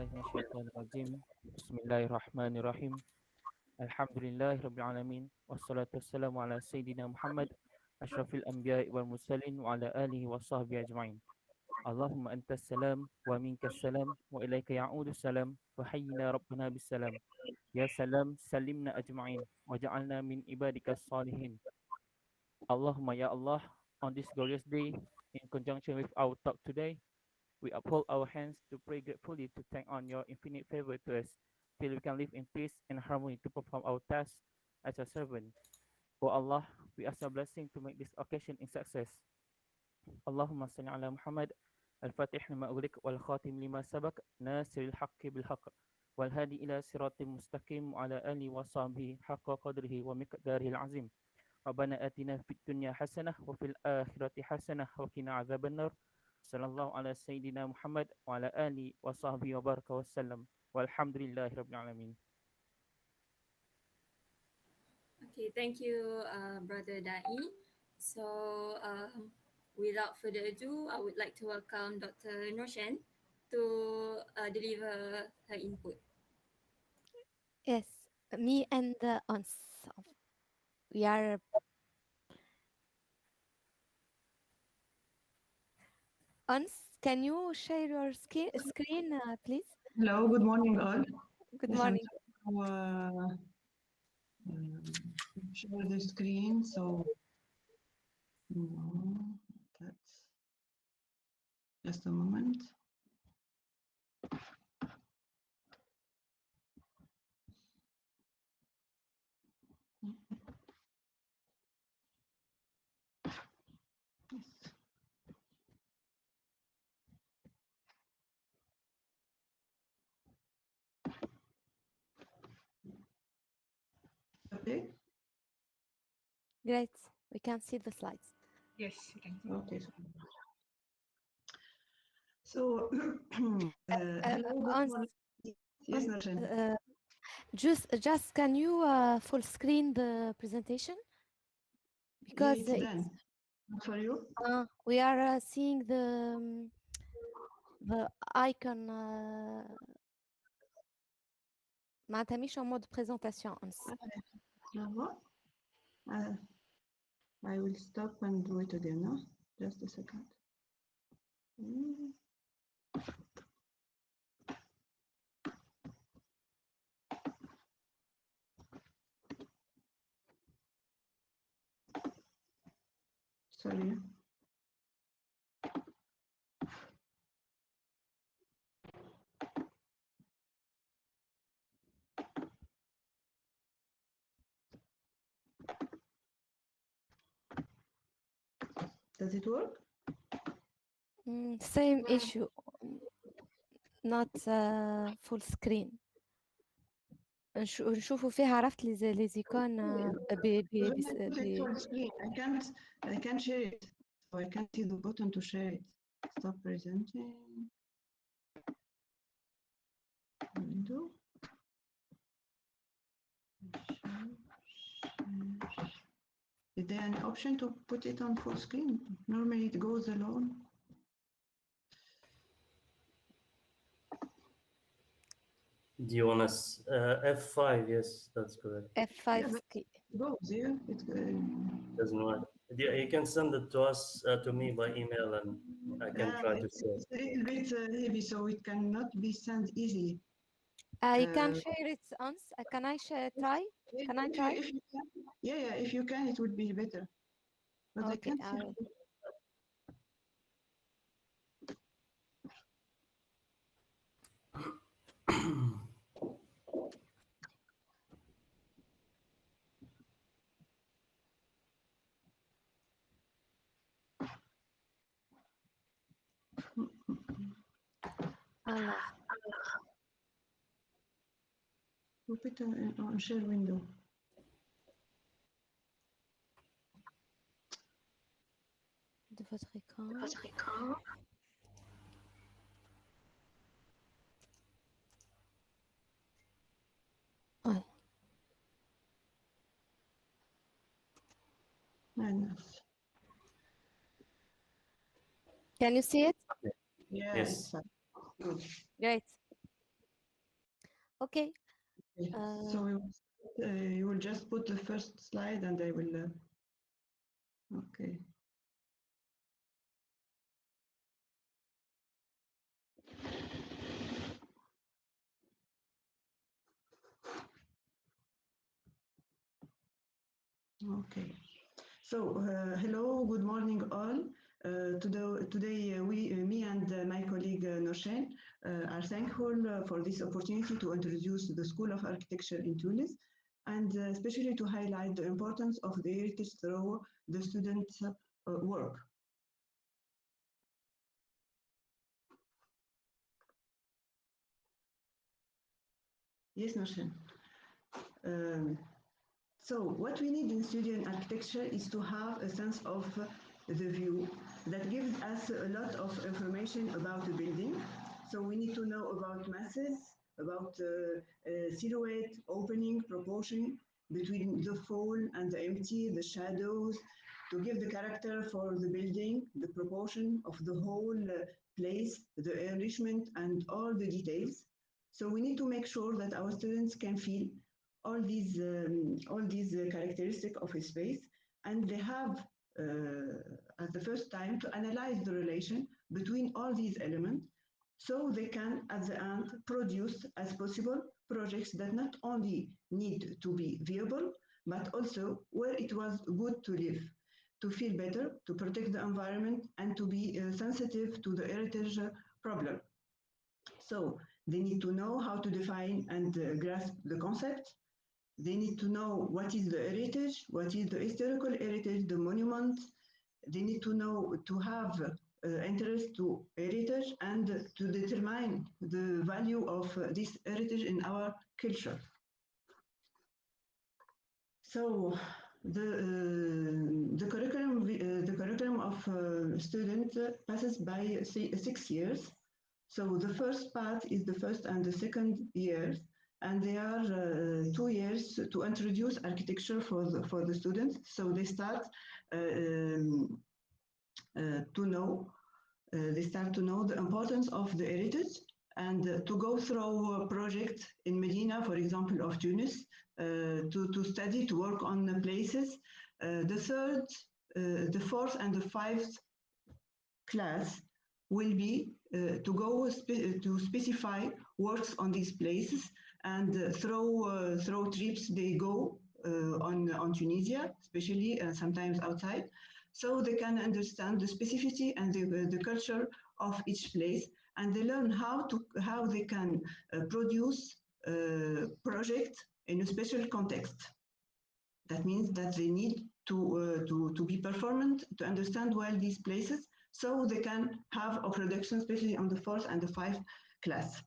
بالله من الشيطان الرجيم. بسم الله الرحمن الرحيم. الحمد لله رب العالمين والصلاة والسلام على سيدنا محمد أشرف الأنبياء والمرسلين وعلى آله وصحبه أجمعين. اللهم أنت السلام ومنك السلام وإليك يعود السلام وحينا ربنا بالسلام. يا سلام سلمنا أجمعين وجعلنا من عبادك الصالحين. Allahumma ya Allah, on this glorious day, in conjunction with our talk today, we uphold our hands to pray gratefully to thank on your infinite favor to us, till we can live in peace and harmony to perform our tasks as a servant. O Allah, we ask your blessing to make this occasion in success. Allahumma salli ala Muhammad, al-Fatih lima ughliq wal khatim lima sabaq, nasiril haqqi bil haqq, wal hadi ila siratim mustaqim wa ala alihi wa sahbihi haqqa qadrihi wa miqdarihi al-azim. ربنا آتنا في الدنيا حسنة وفي الآخرة حسنة وقنا عذاب النار. صلى الله على سيدنا محمد وعلى آله وصحبه وبارك وسلم والحمد لله رب العالمين. Okay, thank you, Brother Dai. So, without further ado, I would like to welcome Dr. Nourchen to deliver her input. Yes, me and Ons. We are. Ons, can you share your screen, please? Hello, good morning all. Good Yes, morning. Share the screen. So no, that's just a moment. Yes. Okay. Great. We can see the slides. Yes, you can. Okay. So, Ons, yes, Nourchen. just can you full screen the presentation? Yeah, Because it's done. For you? we are seeing the icon. معناتها مش en mode présentation. Ons. Bravo. I will stop and do it again. No? Just a second. Sorry. Does it work? Same issue. Not full screen. نشوفوا فيها عرفت لي زيكون Full screen. I can't share it. So I can't see the button to share it. Stop presenting. Window. Is there an option to put it on full screen? Normally it goes alone. Do you want us F5? Yes, that's correct. F5 Yeah, it goes, yeah. It's good. Doesn't work. Yeah, you can send it to us to me by email, and I can try to share. It's a little bit heavy, so it cannot be sent easy. You can share it, Ons. Can I try? Can I try? If you can, yeah, if you can, it would be better. But I Okay, can't I see. will. Allah. Put it on share window. De votre écran. Ouais. Nice. Can you see it? Yeah, Yes. it's good. Great. Okay. Okay. So you will just put the first slide and I will. Okay. Okay. So, hello, good morning all. Today, me and my colleague Nourchen are thankful for this opportunity to introduce the School of Architecture in Tunis and especially to highlight the importance of the heritage through the students' work. Yes, Nourchen. Um, So what we need in studio architecture is to have a sense of the view that gives us a lot of information about the building. So we need to know about masses, about silhouette, opening, proportion between the full and the empty, the shadows, to give the character for the building, the proportion of the whole place, the enrichment and all the details. So we need to make sure that our students can feel all these characteristics of a space, and they have at the first time to analyze the relation between all these elements, so they can at the end produce as possible projects that not only need to be viewable, but also where it was good to live, to feel better, to protect the environment, and to be sensitive to the heritage problem. So they need to know how to define and grasp the concept. They need to know what is the heritage, what is the historical heritage, the monument. They need to know to have interest to heritage and to determine the value of this heritage in our culture. So the curriculum of students passes by 6 years. So the first part is the first and the second years, and they are 2 years to introduce architecture for the students. So they start to know the importance of the heritage and to go through a project in Medina, for example, of Tunis, to study, to work on the places. The third, the fourth, and the fifth class will be to specify works on these places, and through trips they go on Tunisia, especially sometimes outside, so they can understand the specificity and the culture of each place, and they learn how they can produce project in a special context. That means that they need to be performant, to understand well these places, so they can have a production, especially on the fourth and the fifth class.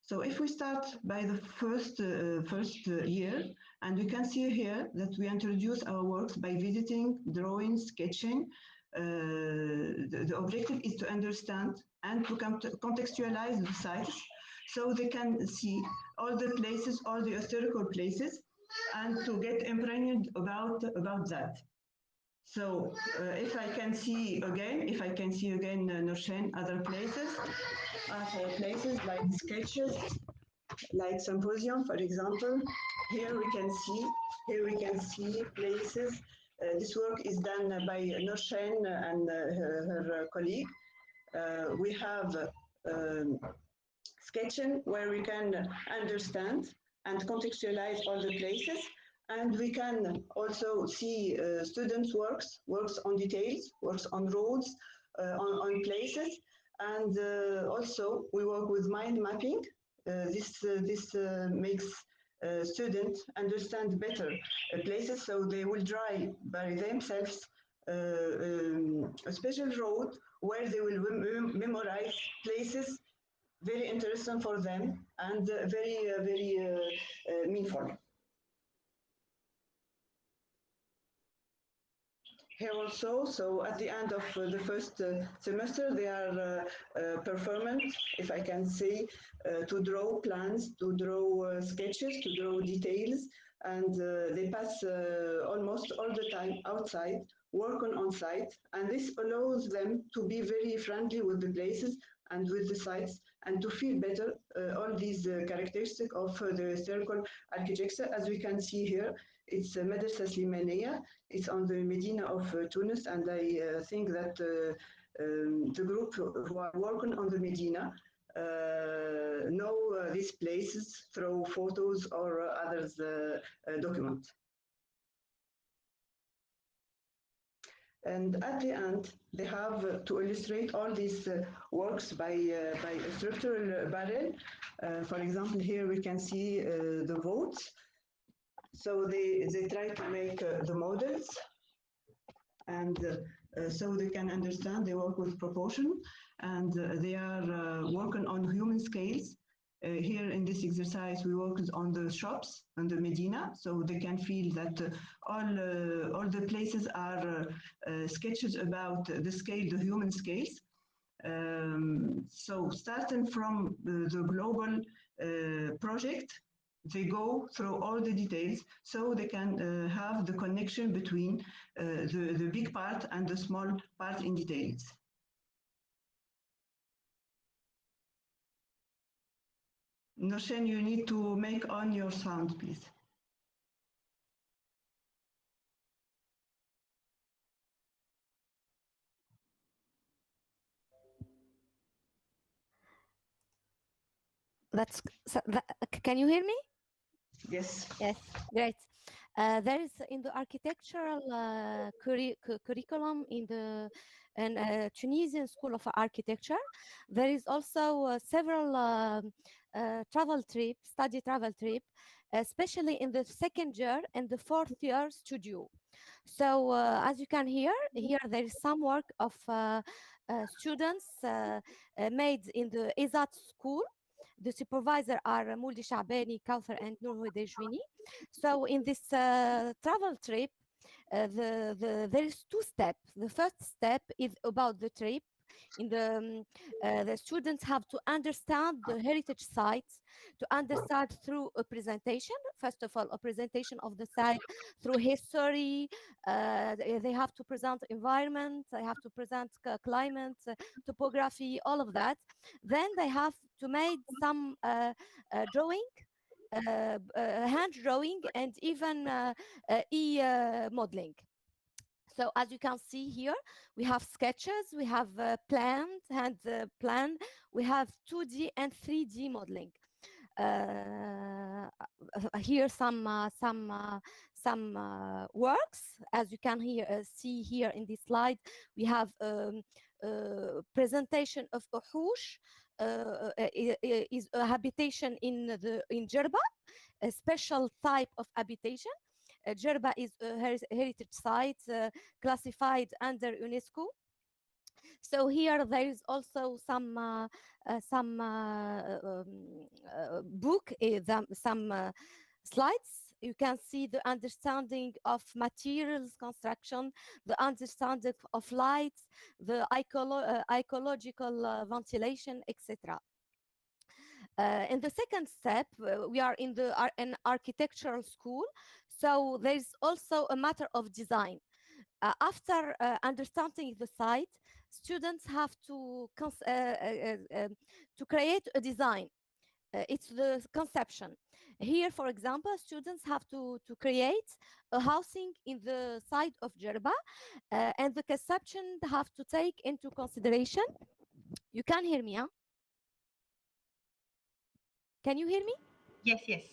So if we start by the first year, and we can see here that we introduce our works by visiting, drawing, sketching. The objective is to understand and to contextualize the sites, so they can see all the places, all the historical places, and to get impregnated about that. So if I can see again Nourchen, other places like sketches, like symposium, for example. Here we can see places. This work is done by Nourchen and her colleague. We have sketching where we can understand and contextualize all the places. And we can also see students' works on details, works on roads, on places. And also we work with mind mapping. This makes students understand better places, so they will drive by themselves a special road where they will memorize places very interesting for them and very meaningful. Here also, so at the end of the first semester, they are performant, if I can say, to draw plans, to draw sketches, to draw details, and they pass almost all the time outside, work on site, and this allows them to be very friendly with the places, and with the sites, and to feel better all these characteristics of the circle architecture. As we can see here, it's Madrasa Slimaniya. It's on the Medina of Tunis, and I think that the group who are working on the Medina know these places through photos or others documents. And at the end, they have to illustrate all these works by a structural barrel. For example, here we can see the votes. So they try to make the models, and so they can understand, they work with proportion, and they are working on human scales. Here in this exercise, we worked on the shops on the Medina, so they can feel that all the places are sketches about the scale, the human scales. So starting from the global project, they go through all the details so they can have the connection between the big part and the small part in details. Nourchen, you need to make on your sound, please. Can you hear me? Yes. Yes, great. There is in the architectural curriculum in the Tunisian School of Architecture, there is also several study travel trip, especially in the second year and the fourth year studio. So as you can hear, here there is some work of students made in the Izat school. The supervisor are Mouldi Shabani, Kauthar, and Nour Dejwini. So in this travel trip, there is two steps. The first step is about the trip. The students have to understand the heritage sites, to understand through a presentation. First of all, a presentation of the site through history. They have to present environment. They have to present climate, topography, all of that. Then they have to make some drawing. Hand drawing and even e-modeling. So as you can see here, we have sketches, we have planned hand plan, we have 2D and 3D modeling. Here some works, as you can see here in this slide. We have presentation of Uhush, is a habitation in Jerba, a special type of habitation. Jerba is a heritage site classified under UNESCO. So here there is also some book, some slides. You can see the understanding of materials construction, the understanding of lights, the ecological ventilation, etc. In the second step, we are in an architectural school, so there's also a matter of design. After understanding the site, students have to create a design. It's the conception. Here, for example, students have to create a housing in the site of Jerba, and the conception have to take into consideration. You can hear me, huh? Can you hear me? Yes, yes.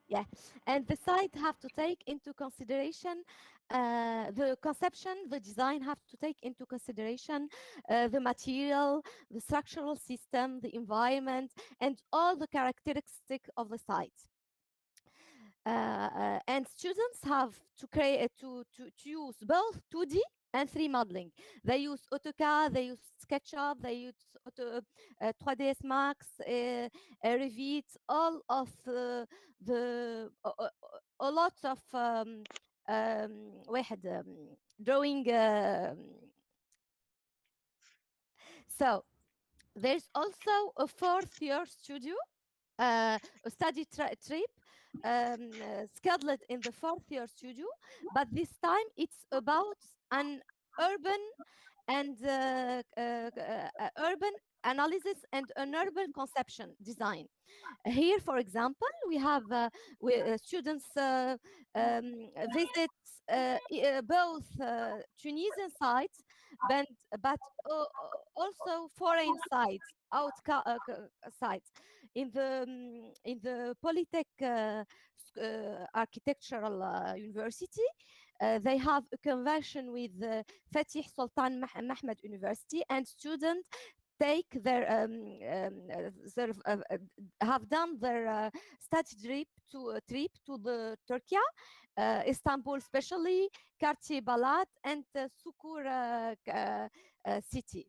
Yeah. And the site have to take into consideration the conception, the design have to take into consideration the material, the structural system, the environment, and all the characteristics of the site. And students have to create to use both 2D and 3D modeling. They use AutoCAD, they use SketchUp, they use 3ds Max, Revit, all of a lot of drawing. So there's also a fourth year studio, a study trip scheduled in the fourth year studio, but this time it's about an urban analysis and an urban conception design. Here, for example, we have students visit both Tunisian sites, but, also foreign sites, sites. In the Polytech Architectural University, they have a convention with Fatih Sultan Mahmed University, and students take have done their study trip to the Turkey, Istanbul, especially Karti Balat and Sukur city.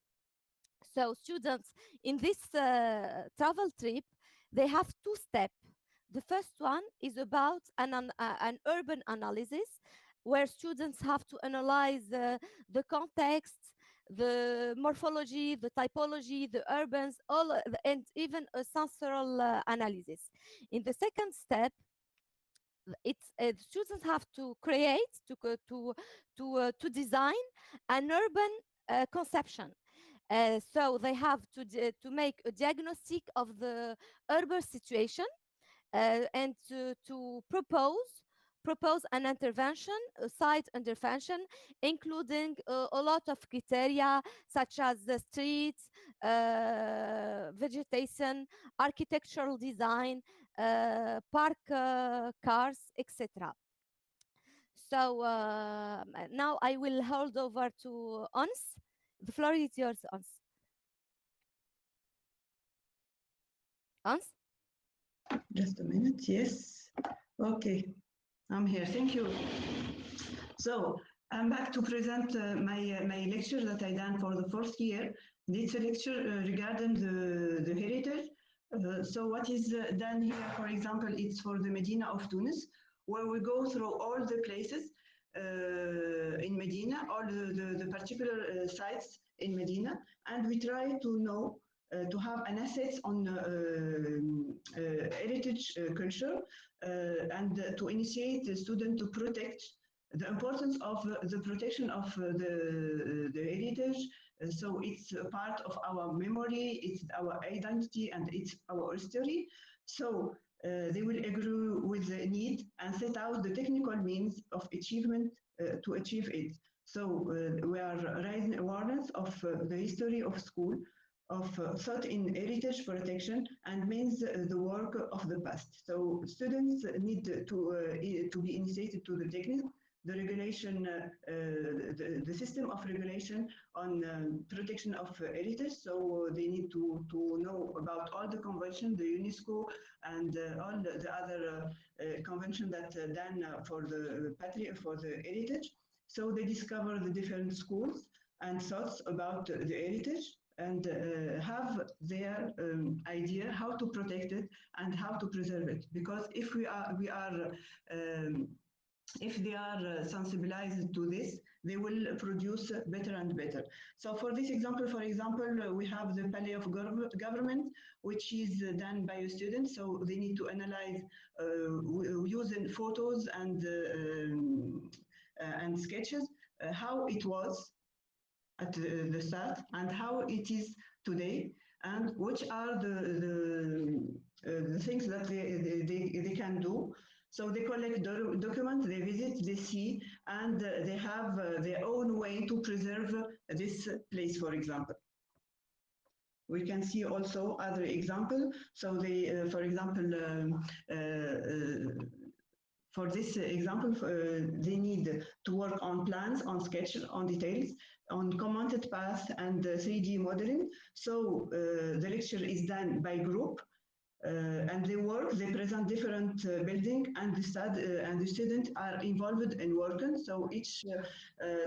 So students in this travel trip, they have two steps. The first one is about an urban analysis, where students have to analyze the context, the morphology, the typology, the urbans, and even a sensorial analysis. In the second step, it's students have to create to design an urban conception. So they have to make a diagnostic of the urban situation, and to propose an intervention, a site intervention, including a lot of criteria such as the streets, vegetation, architectural design, park cars, etc. So now I will hold over to Ons. The floor is yours, Ons. Ons? Just a minute. Yes. Okay. I'm here. Thank you. So I'm back to present my lecture that I done for the fourth year. It's a lecture regarding the heritage. So what is done here, for example, it's for the Medina of Tunis, where we go through all the places in Medina, all the particular sites in Medina, and we try to know to have an asset on heritage culture, and to initiate the student to protect the importance of the protection of the heritage. So it's a part of our memory, it's our identity, and it's our history. So they will agree with the need and set out the technical means of achievement to achieve it. So we are raising awareness of the history of school, of thought in heritage protection, and means the work of the past. So students need to be initiated to the technique, the regulation, the system of regulation on protection of heritage. So they need to know about all the convention, the UNESCO, and all the other convention that done for the heritage. So they discover the different schools and thoughts about the heritage, and have their idea how to protect it and how to preserve it. Because if if they are sensibilized to this, they will produce better and better. So for this example, we have the Palais of Government, which is done by a student. So they need to analyze using photos and sketches how it was at the start and how it is today, and which are the things that they can do. So they collect documents, they visit, they see, and they have their own way to preserve this place, for example. We can see also other example. So they, for example, for this example, they need to work on plans, on sketches, on details, on commented path and 3D modeling. So the lecture is done by group, and they present different building, and the students are involved in working. So each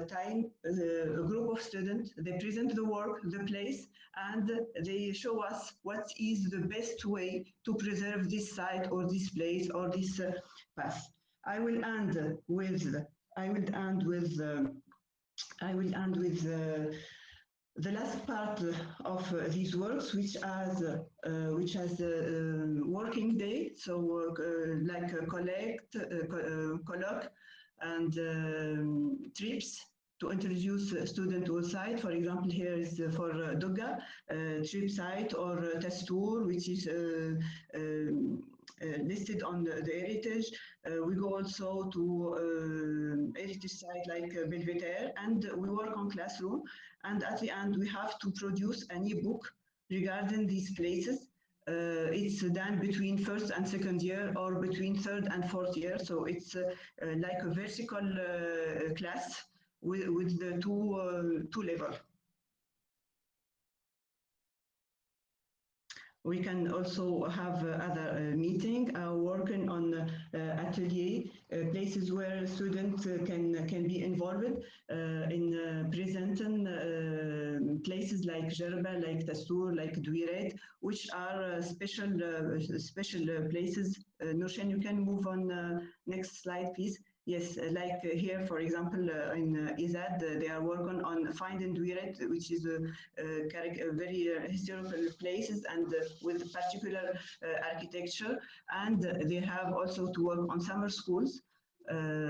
time, a group of students, they present the work, the place, and they show us what is the best way to preserve this site or this place or this path. I will end with the last part of these works, which has working day, so like collect, colloque, and trips. to introduce student to a site. For example, here is for Doga, trip site, or Tastour, which is listed on the heritage. We go also to heritage site like Belvedere, and we work on classroom. And at the end, we have to produce an e-book regarding these places. It's done between first and second year or between third and fourth year. So it's like a vertical class with the two level. We can also have other meeting working on atelier places where students can be involved in presenting places like Jerba, like Tastour, like Duiret, which are special places. Nourchen, you can move on next slide, please. Yes, like here, for example, in Izad, they are working on finding Duiret, which is a very historical places and with particular architecture. And they have also to work on summer schools.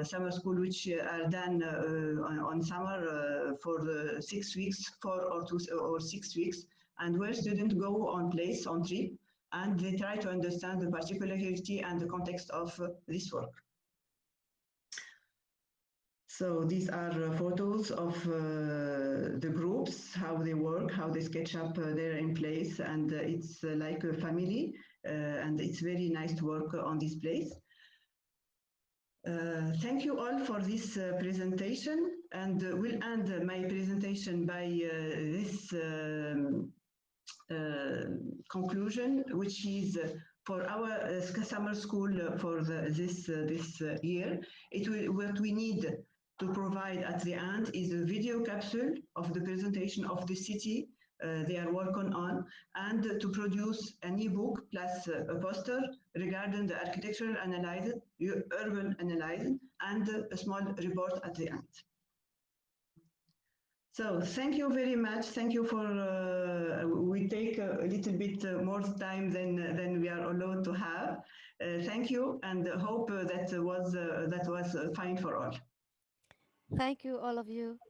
Summer school which are done on summer for 6 weeks, 6 weeks, and where students go on place, on trip, and they try to understand the particularity and the context of this work. So these are photos of the groups, how they work, how they sketch up there in place, and it's like a family, and it's very nice to work on this place. Thank you all for this presentation, and we'll end my presentation by this conclusion, which is for our summer school for this year. What we need to provide at the end is a video capsule of the presentation of the city they are working on, and to produce an e-book plus a poster regarding the architectural analysis, urban analysis, and a small report at the end. So thank you very much. Thank you for, we take a little bit more time than we are allowed to have. Thank you, and hope that was fine for all. Thank you, all of you.